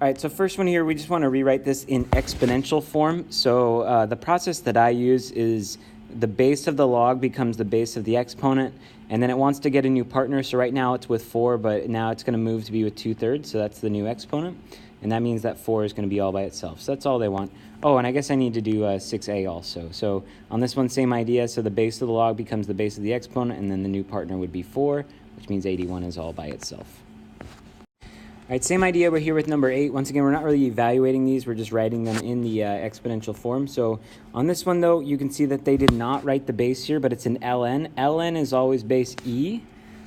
All right, so first one here, we just want to rewrite this in exponential form. So the process that I use is the base of the log becomes the base of the exponent, and then it wants to get a new partner. So right now it's with 4, but now it's going to move to be with 2/3, so that's the new exponent. And that means that 4 is going to be all by itself. So that's all they want. Oh, and I guess I need to do 6a also. So on this one, same idea. So the base of the log becomes the base of the exponent, and then the new partner would be 4, which means 81 is all by itself. All right, same idea, we're here with number 8. Once again, we're not really evaluating these, we're just writing them in the exponential form. So on this one, though, you can see that they did not write the base here, but it's an ln. ln is always base e.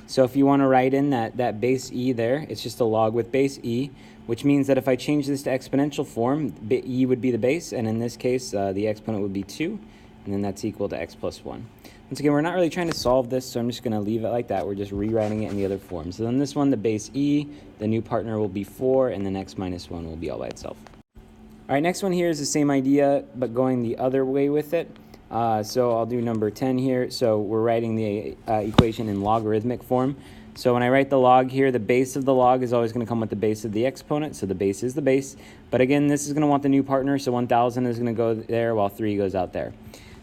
So if you want to write in that base e there, it's just a log with base e, which means that if I change this to exponential form, e would be the base, and in this case, the exponent would be 2, and then that's equal to x plus 1. Once again, we're not really trying to solve this, so I'm just going to leave it like that. We're just rewriting it in the other form. So then this one, the base e, the new partner will be 4, and then x minus 1 will be all by itself. All right, next one here is the same idea, but going the other way with it. So I'll do number 10 here. So we're writing the equation in logarithmic form. So when I write the log here, the base of the log is always going to come with the base of the exponent. So the base is the base. But again, this is going to want the new partner. So 1,000 is going to go there while 3 goes out there.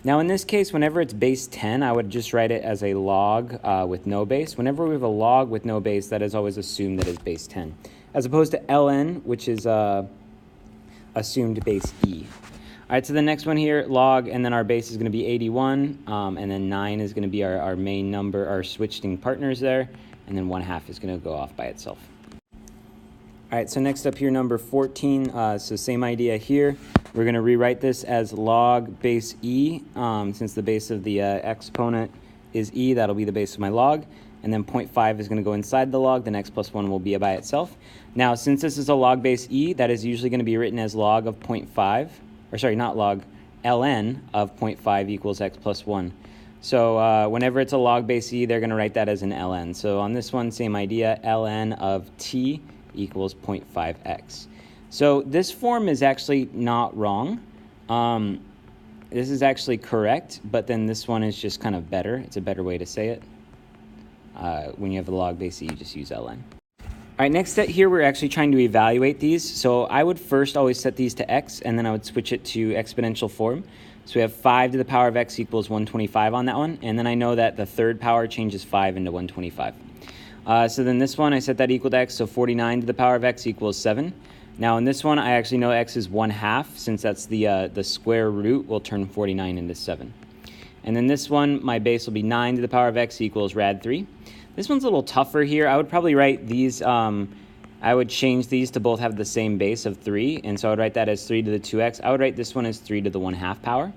Now in this case, whenever it's base 10, I would just write it as a log with no base. Whenever we have a log with no base, that is always assumed that it's base 10. As opposed to ln, which is assumed base e. All right, so the next one here, log, and then our base is going to be 81, and then 9 is going to be our main number, our switching partners there, and then 1/2 is going to go off by itself. All right, so next up here, number 14, so same idea here. We're going to rewrite this as log base e. Since the base of the exponent is e, that'll be the base of my log. And then 0.5 is going to go inside the log. Then x plus 1 will be by itself. Now, since this is a log base e, that is usually going to be written as log of 0.5. Or sorry, not log, ln of 0.5 equals x plus 1. So whenever it's a log base e, they're going to write that as an ln. So on this one, same idea, ln of t equals 0.5x. So this form is actually not wrong. This is actually correct, but then this one is just kind of better. It's a better way to say it. When you have the log base e, you just use ln. All right, next step here, we're actually trying to evaluate these. So I would first always set these to x, and then I would switch it to exponential form. So we have 5 to the power of x equals 125 on that one, and then I know that the third power changes 5 into 125. So then this one, I set that equal to x, so 49 to the power of x equals 7. Now in this one, I actually know x is 1/2, since that's the square root, will turn 49 into 7. And then this one, my base will be 9 to the power of x equals rad 3. This one's a little tougher here. I would probably write these, I would change these to both have the same base of 3, and so I would write that as 3 to the 2x. I would write this one as 3 to the 1/2 power.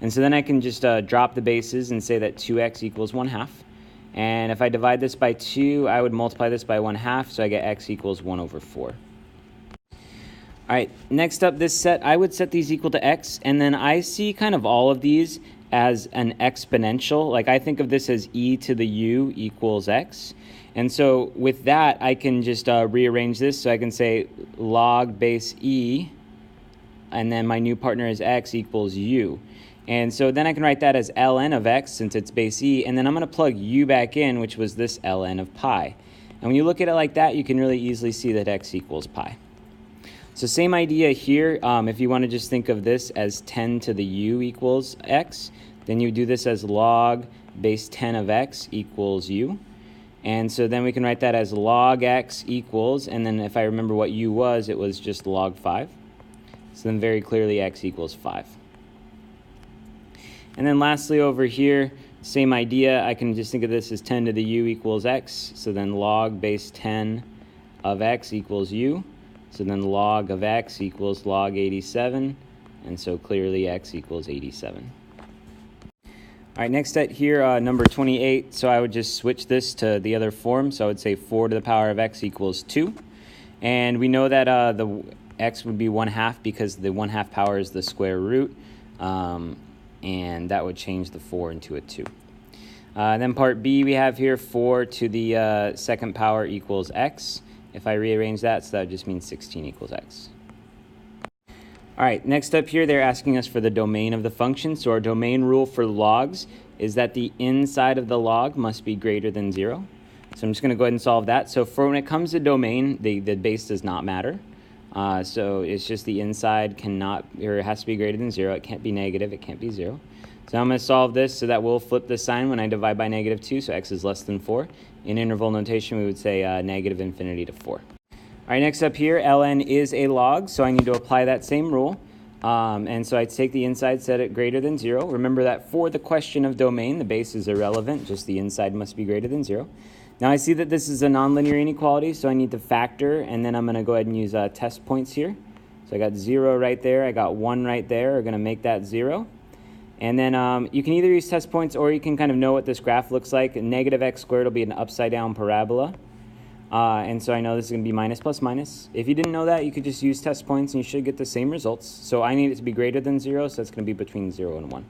And so then I can just drop the bases and say that 2x equals 1/2. And if I divide this by 2, I would multiply this by 1/2, so I get x equals 1/4. All right, next up, this set, I would set these equal to x, and then I see kind of all of these as an exponential. Like I think of this as e to the u equals x. And so with that, I can just rearrange this. So I can say log base e, and then my new partner is x equals u. And so then I can write that as ln of x, since it's base e, and then I'm going to plug u back in, which was this ln of pi. And when you look at it like that, you can really easily see that x equals pi. So same idea here. If you want to just think of this as 10 to the u equals x, then you do this as log base 10 of x equals u. And so then we can write that as log x equals, and then if I remember what u was, it was just log 5. So then very clearly x equals 5. And then lastly over here, same idea. I can just think of this as 10 to the u equals x. So then log base 10 of x equals u. So then log of x equals log 87. And so clearly x equals 87. All right, next set here, number 28. So I would just switch this to the other form. So I would say 4 to the power of x equals 2. And we know that the x would be 1/2 because the 1/2 power is the square root. And that would change the 4 into a 2. Then part B we have here, 4 to the second power equals x. If I rearrange that, so that would just mean 16 equals x. All right, next up here, they're asking us for the domain of the function. So our domain rule for logs is that the inside of the log must be greater than 0. So I'm just going to go ahead and solve that. So for when it comes to domain, the base does not matter. So it's just the inside cannot, or it has to be greater than 0. It can't be negative. It can't be 0. So I'm going to solve this so that we'll flip the sign when I divide by -2, so x is less than 4. In interval notation, we would say negative infinity to 4. All right, next up here, ln is a log, so I need to apply that same rule. And so I take the inside, set it greater than 0. Remember that for the question of domain, the base is irrelevant, just the inside must be greater than 0. Now I see that this is a nonlinear inequality, so I need to factor, and then I'm going to go ahead and use test points here. So I got 0 right there, I got 1 right there, we're going to make that 0. And then you can either use test points or you can kind of know what this graph looks like. Negative x squared will be an upside down parabola. And so I know this is going to be minus plus minus. If you didn't know that, you could just use test points and you should get the same results. So I need it to be greater than 0, so that's going to be between 0 and 1.